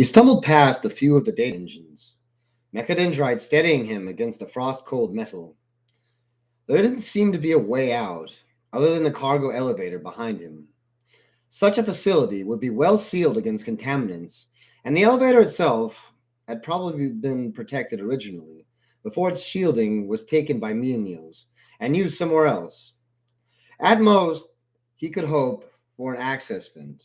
He stumbled past a few of the data engines, mechadendrites steadying him against the frost-cold metal. There didn't seem to be a way out, other than the cargo elevator behind him. Such a facility would be well sealed against contaminants, and the elevator itself had probably been protected originally, before its shielding was taken by menials and used somewhere else. At most, he could hope for an access vent.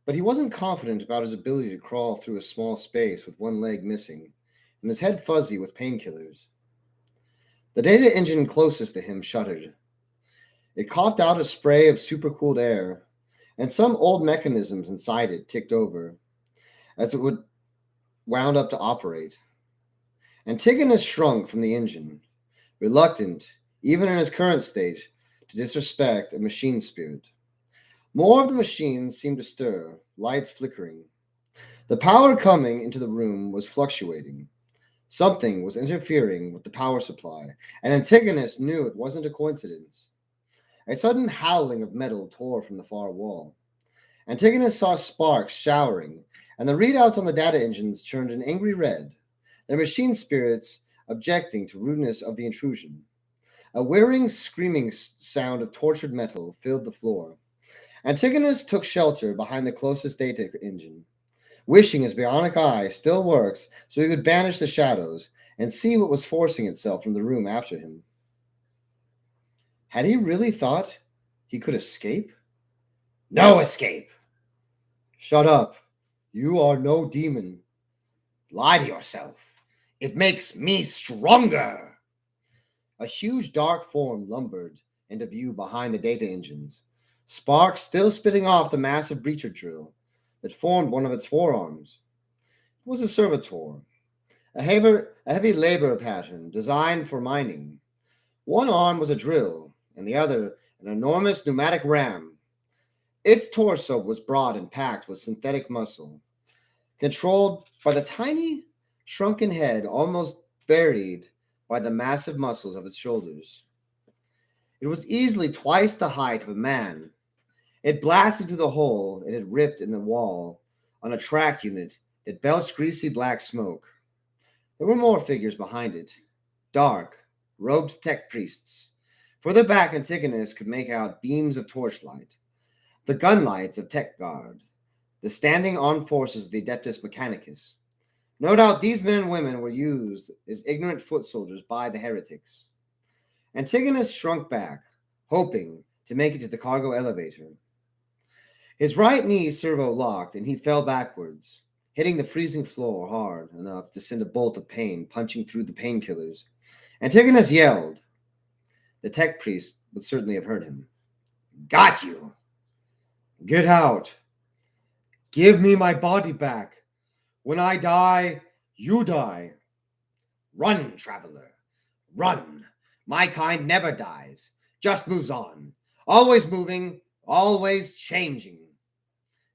But he wasn't confident about his ability to crawl through a small space with one leg missing, and his head fuzzy with painkillers. The data engine closest to him shuddered. It coughed out a spray of supercooled air, and some old mechanisms inside it ticked over, as it would wound up to operate. Antigonus shrunk from the engine, reluctant, even in his current state, to disrespect a machine spirit. More of the machines seemed to stir, lights flickering. The power coming into the room was fluctuating. Something was interfering with the power supply, and Antigonus knew it wasn't a coincidence. A sudden howling of metal tore from the far wall. Antigonus saw sparks showering, and the readouts on the data engines turned an angry red, their machine spirits objecting to rudeness of the intrusion. A whirring, screaming sound of tortured metal filled the floor. Antigonus took shelter behind the closest data engine, wishing his bionic eye still worked so he could banish the shadows and see what was forcing itself from the room after him. Had he really thought he could escape? No escape! Shut up. You are no demon. Lie to yourself. It makes me stronger. A huge dark form lumbered into view behind the data engines, sparks still spitting off the massive breacher drill that formed one of its forearms. It was a servitor, a heavy labor pattern designed for mining. One arm was a drill, and the other an enormous pneumatic ram. Its torso was broad and packed with synthetic muscle, controlled by the tiny, shrunken head almost buried by the massive muscles of its shoulders. It was easily twice the height of a man. It blasted through the hole it had ripped in the wall on a track unit that belched greasy black smoke. There were more figures behind it, dark, robed tech priests. Further back, Antigonus could make out beams of torchlight, the gun lights of Tech Guard, the standing armed forces of the Adeptus Mechanicus. No doubt these men and women were used as ignorant foot soldiers by the heretics. Antigonus shrunk back, hoping to make it to the cargo elevator. His right knee servo locked, and he fell backwards, hitting the freezing floor hard enough to send a bolt of pain punching through the painkillers. Antigonus yelled. The tech priest would certainly have heard him. Got you! Get out! Give me my body back! When I die, you die! Run, traveler! Run! My kind never dies, just moves on. Always moving, always changing.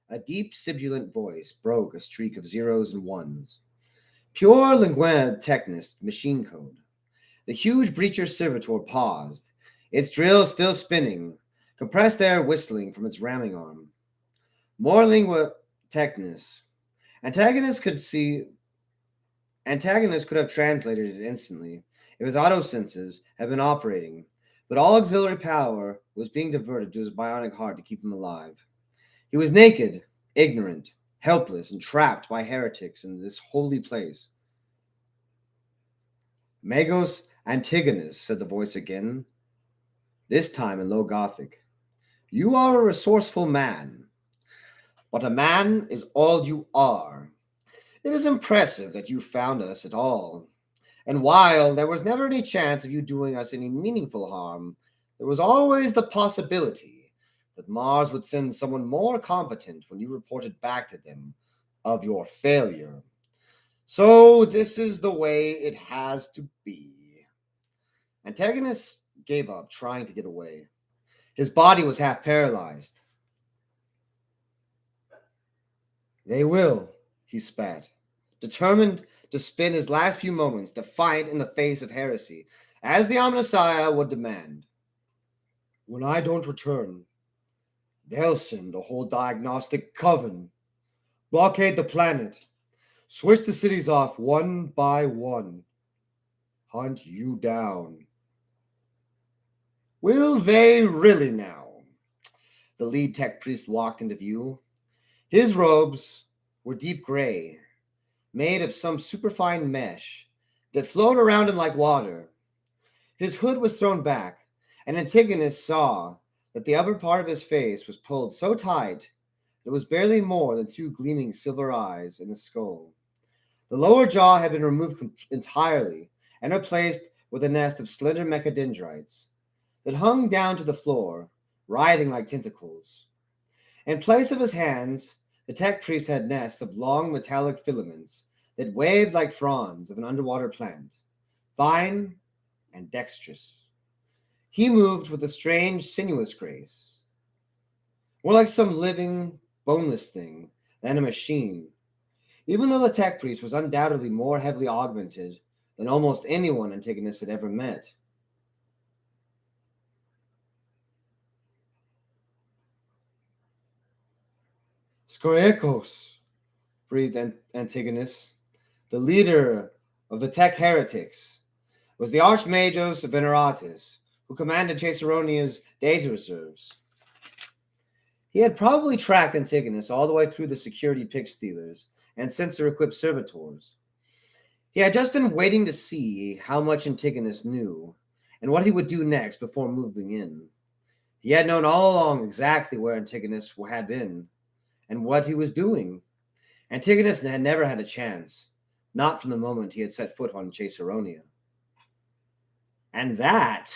A deep, sibilant voice broke a streak of zeros and ones. Pure lingua technis machine code. The huge breacher servitor paused, its drill still spinning, compressed air whistling from its ramming arm. More lingua technis. Antagonist could have translated it instantly if his auto senses had been operating, but all auxiliary power was being diverted to his bionic heart to keep him alive. He was naked, ignorant, helpless, and trapped by heretics in this holy place. Magos Antigonus, said the voice again, this time in low Gothic. You are a resourceful man, but a man is all you are. It is impressive that you found us at all. And while there was never any chance of you doing us any meaningful harm, there was always the possibility that Mars would send someone more competent when you reported back to them of your failure. So this is the way it has to be. Antagonist gave up, trying to get away. His body was half paralyzed. They will, he spat, determined to spend his last few moments defiant in the face of heresy, as the Omnissiah would demand. When I don't return, they'll send a whole diagnostic coven. Blockade the planet. Switch the cities off one by one. Hunt you down. Will they really now? The lead tech priest walked into view. His robes were deep gray, made of some superfine mesh that flowed around him like water. His hood was thrown back, and Antigonus saw that the upper part of his face was pulled so tight that it was barely more than two gleaming silver eyes in a skull. The lower jaw had been removed entirely and replaced with a nest of slender mechadendrites that hung down to the floor, writhing like tentacles. In place of his hands, the tech priest had nests of long metallic filaments that waved like fronds of an underwater plant, fine and dexterous. He moved with a strange, sinuous grace, more like some living, boneless thing than a machine, even though the tech priest was undoubtedly more heavily augmented than almost anyone Antigonus had ever met. Skoriekos, breathed Antigonus, the leader of the tech heretics, was the Archmagos Veneratus, who commanded Caesaronia's data reserves. He had probably tracked Antigonus all the way through the security pick stealers and sensor-equipped servitors. He had just been waiting to see how much Antigonus knew and what he would do next before moving in. He had known all along exactly where Antigonus had been and what he was doing. Antigonus had never had a chance, not from the moment he had set foot on Caesaronia. And that,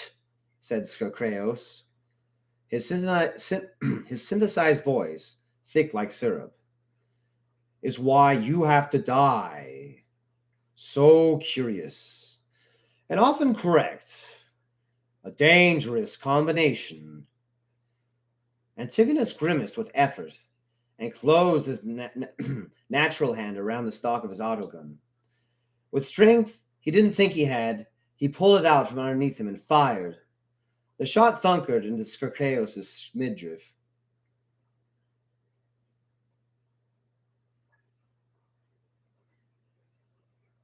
said Skokreos, his synthesized voice, thick like syrup, is why you have to die. So curious, and often correct. A dangerous combination. Antigonus grimaced with effort and closed his natural hand around the stock of his autogun. With strength he didn't think he had, he pulled it out from underneath him and fired. The shot thunkered into Skokreos' midriff.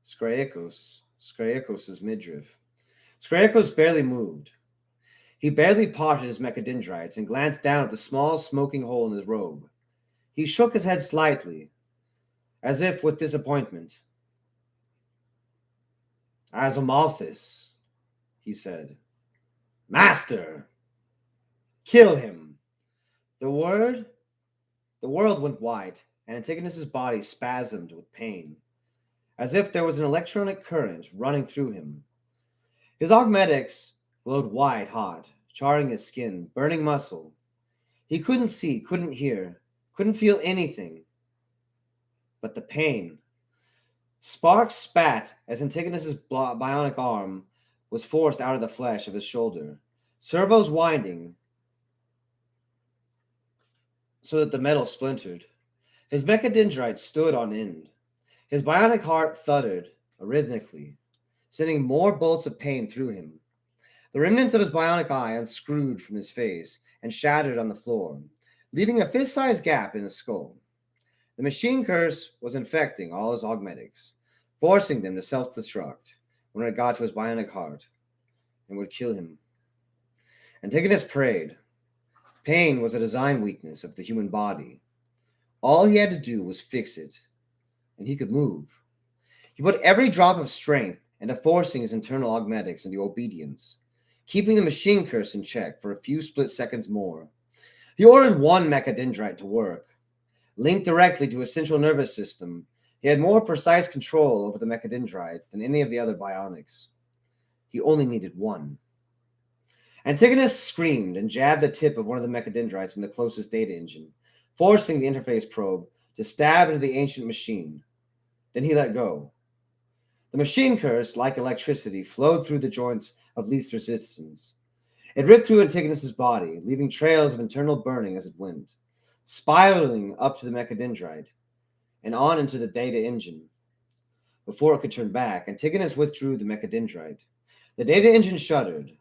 Skoriekos' midriff. Skoriekos barely moved. He barely parted his mechadendrites and glanced down at the small smoking hole in his robe. He shook his head slightly, as if with disappointment. Azomalthus, he said. Master! Kill him! The world went white, and Antigonus' body spasmed with pain, as if there was an electronic current running through him. His augmetics glowed white hot, charring his skin, burning muscle. He couldn't see, couldn't hear, couldn't feel anything but the pain. Sparks spat as Antigonus' bionic arm was forced out of the flesh of his shoulder, servos winding so that the metal splintered. His mechadendrite stood on end. His bionic heart thudded rhythmically, sending more bolts of pain through him. The remnants of his bionic eye unscrewed from his face and shattered on the floor, leaving a fist-sized gap in his skull. The machine curse was infecting all his augmetics, forcing them to self-destruct when it got to his bionic heart and would kill him. Antigonus prayed. Pain was a design weakness of the human body. All he had to do was fix it, and he could move. He put every drop of strength into forcing his internal augmetics into obedience, keeping the machine curse in check for a few split seconds more. He ordered one mechadendrite to work. Linked directly to his central nervous system, he had more precise control over the mechadendrites than any of the other bionics. He only needed one. Antigonus screamed and jabbed the tip of one of the mechadendrites in the closest data engine, forcing the interface probe to stab into the ancient machine. Then he let go. The machine curse, like electricity, flowed through the joints of least resistance. It ripped through Antigonus' body, leaving trails of internal burning as it went, spiraling up to the mechadendrite and on into the data engine. Before it could turn back, Antigonus withdrew the mechadendrite. The data engine shuddered,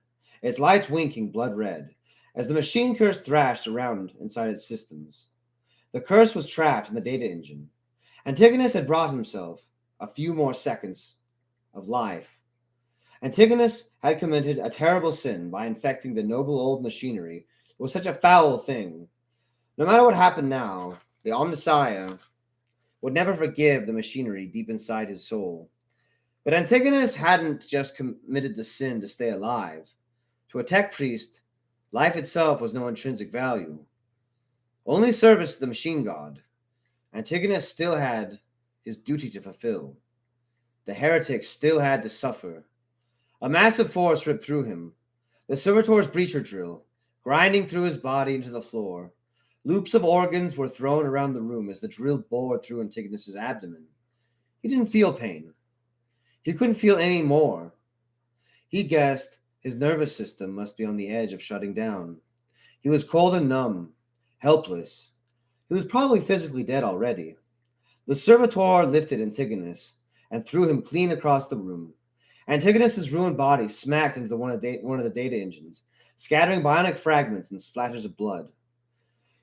its lights winking blood red, as the machine curse thrashed around inside its systems. The curse was trapped in the data engine, Antigonus had brought himself a few more seconds of life. Antigonus had committed a terrible sin by infecting the noble old machinery with such a foul thing. No matter what happened now, the Omnissiah would never forgive the machinery deep inside his soul. But Antigonus hadn't just committed the sin to stay alive. To a tech priest, life itself was no intrinsic value, only service to the machine god. Antigonus still had his duty to fulfill. The heretic still had to suffer. A massive force ripped through him. The servitor's breacher drill, grinding through his body into the floor. Loops of organs were thrown around the room as the drill bored through Antigonus's abdomen. He didn't feel pain. He couldn't feel any more. He guessed his nervous system must be on the edge of shutting down. He was cold and numb, helpless. He was probably physically dead already. The servitor lifted Antigonus and threw him clean across the room. Antigonus's ruined body smacked into one of the data engines, scattering bionic fragments and splatters of blood.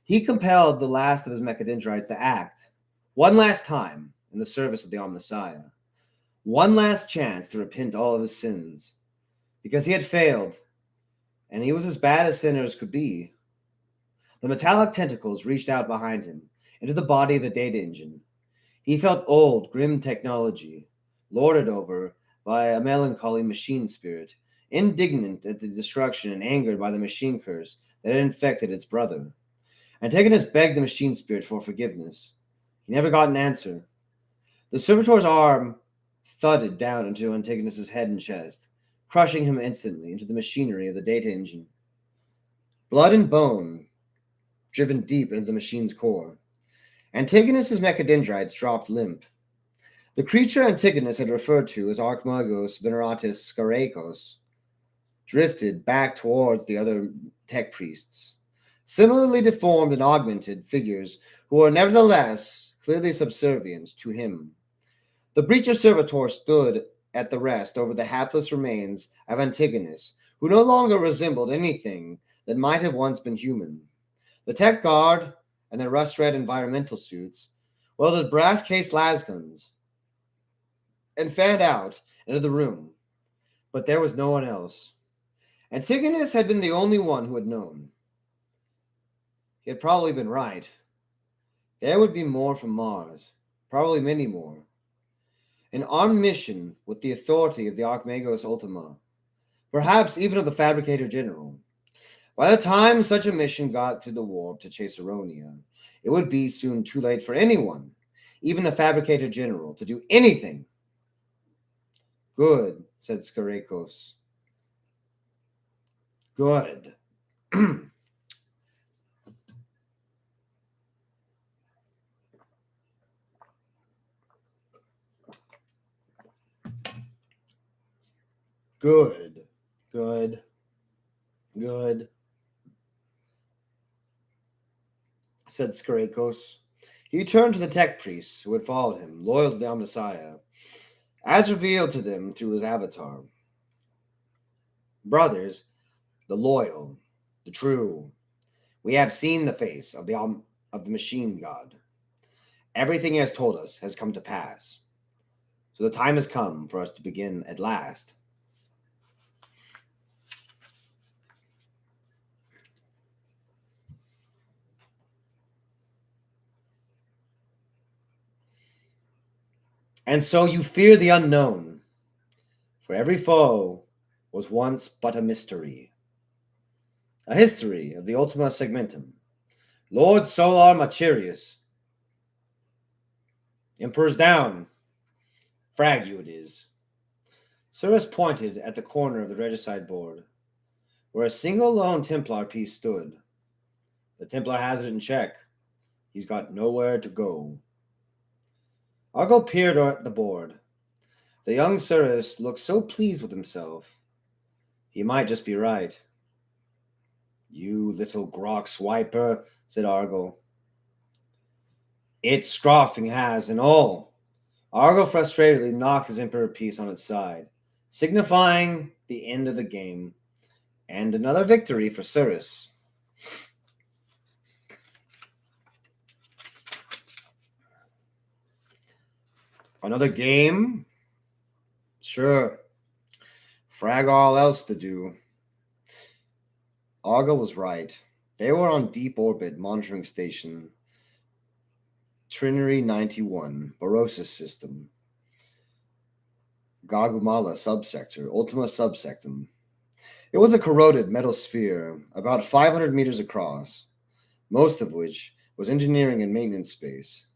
He compelled the last of his mechadendrites to act, one last time, in the service of the Omnissiah. One last chance to repent all of his sins, because he had failed, and he was as bad as sinners could be. The metallic tentacles reached out behind him, into the body of the data engine. He felt old, grim technology, lorded over by a melancholy machine spirit, indignant at the destruction and angered by the machine curse that had infected its brother. Antigonus begged the machine spirit for forgiveness. He never got an answer. The servitor's arm thudded down into Antigonus's head and chest, crushing him instantly into the machinery of the data engine. Blood and bone driven deep into the machine's core. Antigonus's mechadendrites dropped limp. The creature Antigonus had referred to as Archmagos Veneratus Skarekos drifted back towards the other tech priests, similarly deformed and augmented figures who were nevertheless clearly subservient to him. The breacher servitor stood at the rest over the hapless remains of Antigonus, who no longer resembled anything that might have once been human. The tech guard and their rust-red environmental suits wielded brass-cased lasguns and fanned out into the room, but there was no one else. Antigonus had been the only one who had known. He had probably been right. There would be more from Mars, probably many more. An armed mission with the authority of the Archmagos Ultima, perhaps even of the Fabricator General. By the time such a mission got through the warp to Chaseronia, it would be soon too late for anyone, even the Fabricator General, to do anything. Good, said Skarekos. Good. Good, said Skarekos. He turned to the tech priests who had followed him, loyal to the Omnissiah, as revealed to them through his avatar. Brothers, the loyal, the true, we have seen the face of the machine god. Everything he has told us has come to pass. So the time has come for us to begin at last. And so you fear the unknown, for every foe was once but a mystery. A history of the Ultima Segmentum. Lord Solar Machirius. Emperor's down. Frag you it is. Cirrus pointed at the corner of the regicide board, where a single lone Templar piece stood. The Templar has it in check. He's got nowhere to go. Argo peered at the board. The young Cirrus looked so pleased with himself. He might just be right. You little grok swiper, said Argo. It's scoffing has and all. Argo frustratedly knocked his Emperor piece on its side, signifying the end of the game, and another victory for Cirrus. Another game? Sure. Frag all else to do. Argo was right. They were on deep orbit monitoring station Trinary 91, Barosis system, Gagumala subsector, Ultima subsectum. It was a corroded metal sphere about 500 meters across, most of which was engineering and maintenance space.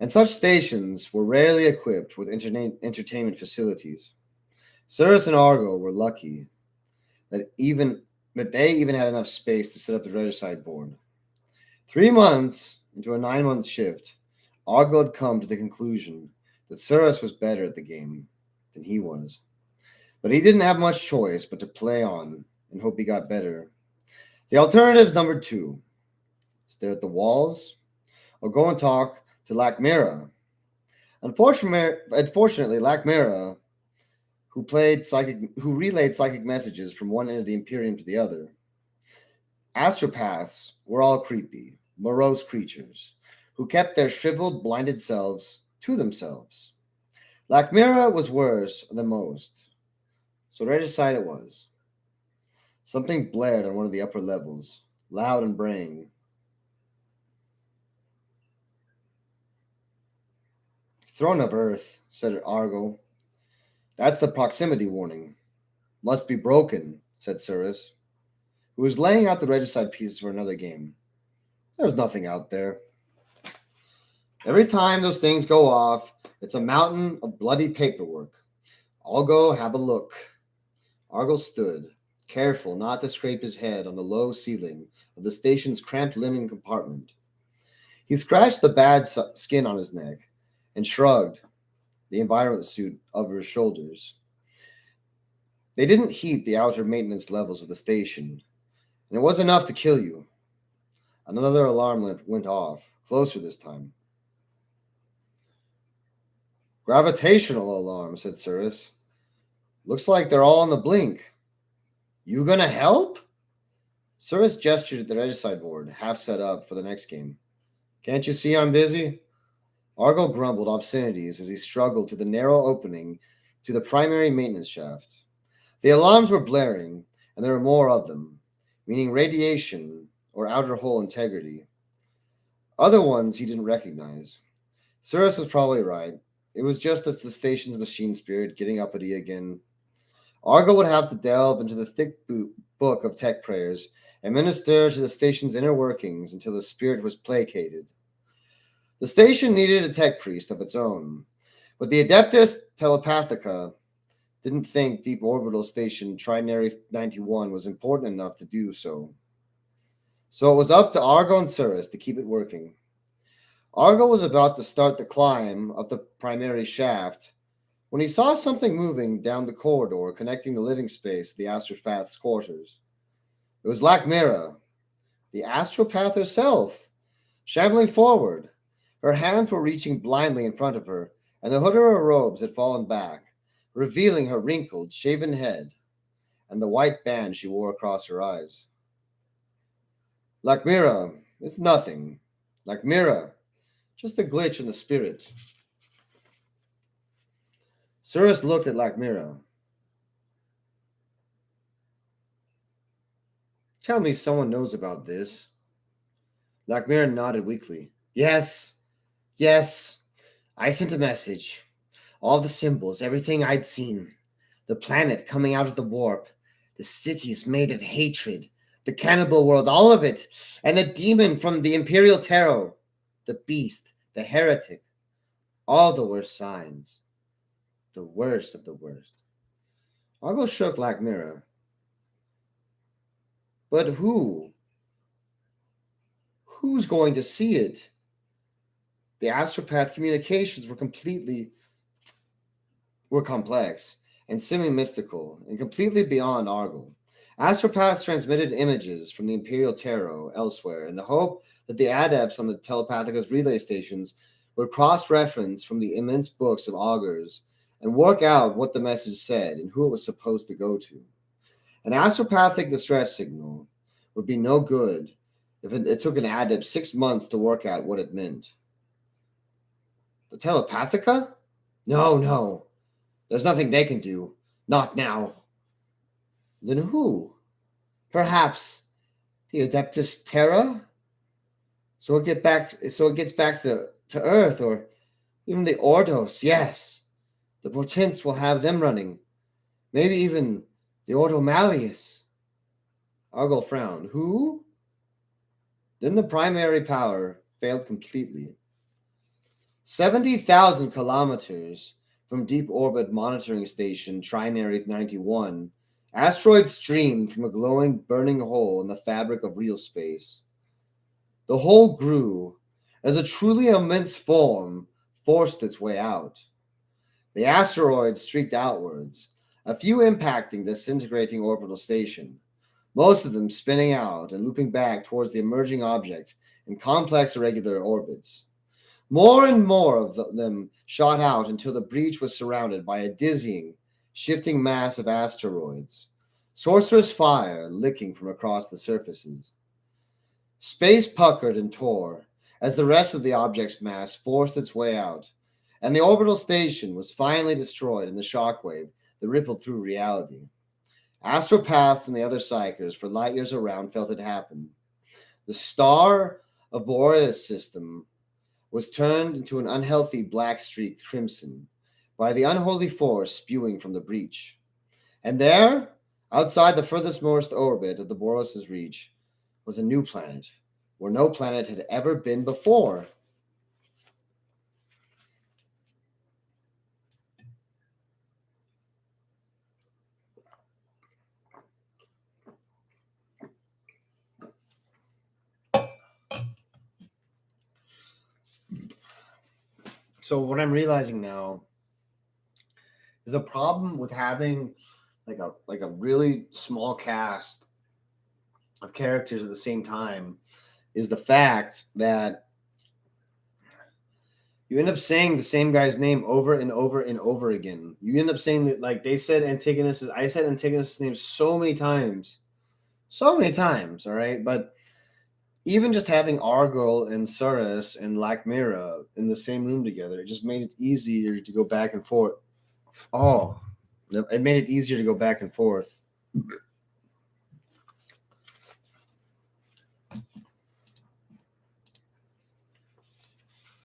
And such stations were rarely equipped with entertainment facilities. Cirrus and Argo were lucky that they even had enough space to set up the regicide board. 3 months into a 9-month shift, Argo had come to the conclusion that Cirrus was better at the game than he was. But he didn't have much choice but to play on and hope he got better. The alternatives number 2: stare at the walls or go and talk to Lakmira. Unfortunately, Lakmira, who relayed psychic messages from one end of the Imperium to the other. Astropaths were all creepy, morose creatures who kept their shriveled, blinded selves to themselves. Lakmira was worse than most, so regicide it was. Something blared on one of the upper levels, loud and braying. Throne of Earth, said Argo. That's the proximity warning. Must be broken, said Cirrus, who was laying out the regicide pieces for another game. There's nothing out there. Every time those things go off, it's a mountain of bloody paperwork. I'll go have a look. Argo stood, careful not to scrape his head on the low ceiling of the station's cramped living compartment. He scratched the bad skin on his neck and shrugged the environment suit over his shoulders. They didn't heat the outer maintenance levels of the station, and it was enough to kill you. Another alarm went off, closer this time. Gravitational alarm, said Cirrus. Looks like they're all on the blink. You gonna help? Cirrus gestured at the regicide board, half set up for the next game. Can't you see I'm busy? Argo grumbled obscenities as he struggled through the narrow opening to the primary maintenance shaft. The alarms were blaring, and there were more of them, meaning radiation or outer hull integrity. Other ones he didn't recognize. Cirrus was probably right. It was just as the station's machine spirit getting uppity again. Argo would have to delve into the thick book of tech prayers and minister to the station's inner workings until the spirit was placated. The station needed a tech priest of its own, but the Adeptus Telepathica didn't think Deep Orbital Station Trinary 91 was important enough to do so. So it was up to Argo and Cirrus to keep it working. Argo was about to start the climb up the primary shaft when he saw something moving down the corridor connecting the living space to the astropath's quarters. It was Lakmira, the astropath herself, shambling forward. Her hands were reaching blindly in front of her, and the hood of her robes had fallen back, revealing her wrinkled, shaven head and the white band she wore across her eyes. Lakmira, it's nothing. Lakmira, just a glitch in the spirit. Cirrus looked at Lakmira. Tell me someone knows about this. Lakmira nodded weakly. Yes, I sent a message. All the symbols, everything I'd seen. The planet coming out of the warp. The cities made of hatred. The cannibal world, all of it. And the demon from the Imperial Tarot. The beast, the heretic. All the worst signs. The worst of the worst. Argo shook Lakmira. But who? Who's going to see it? The astropath communications were complex and semi-mystical and completely beyond Argo. Astropaths transmitted images from the Imperial Tarot elsewhere in the hope that the adepts on the Telepathica's relay stations would cross-reference from the immense books of augurs and work out what the message said and who it was supposed to go to. An astropathic distress signal would be no good if it took an adept 6 months to work out what it meant. The Telepathica? No, no. There's nothing they can do. Not now. Then who? Perhaps the Adeptus Terra? So it gets back to Earth, or even the Ordos, yes. The Portents will have them running. Maybe even the Ordo Malleus. Argyle frowned. Who? Then the primary power failed completely. 70,000 kilometers from deep orbit monitoring station Trinary 91, asteroids streamed from a glowing, burning hole in the fabric of real space. The hole grew as a truly immense form forced its way out. The asteroids streaked outwards, a few impacting the disintegrating orbital station, most of them spinning out and looping back towards the emerging object in complex irregular orbits. More and more of them shot out until the breach was surrounded by a dizzying, shifting mass of asteroids, sorcerous fire licking from across the surfaces. Space puckered and tore as the rest of the object's mass forced its way out, and the orbital station was finally destroyed in the shockwave that rippled through reality. Astropaths and the other psychers for light years around felt it happen. The star of Boreas system was turned into an unhealthy black streaked crimson by the unholy force spewing from the breach. And there, outside the furthest most orbit of the Boreas' reach, was a new planet where no planet had ever been before. So what I'm realizing now is a problem with having like a really small cast of characters at the same time is the fact that you end up saying the same guy's name over and over and over again. You end up saying that, like they said I said Antigonus' name so many times. So many times, all right? But even just having Argyle and Suris and Lakmira in the same room together, it just made it easier to go back and forth. Oh, it made it easier to go back and forth.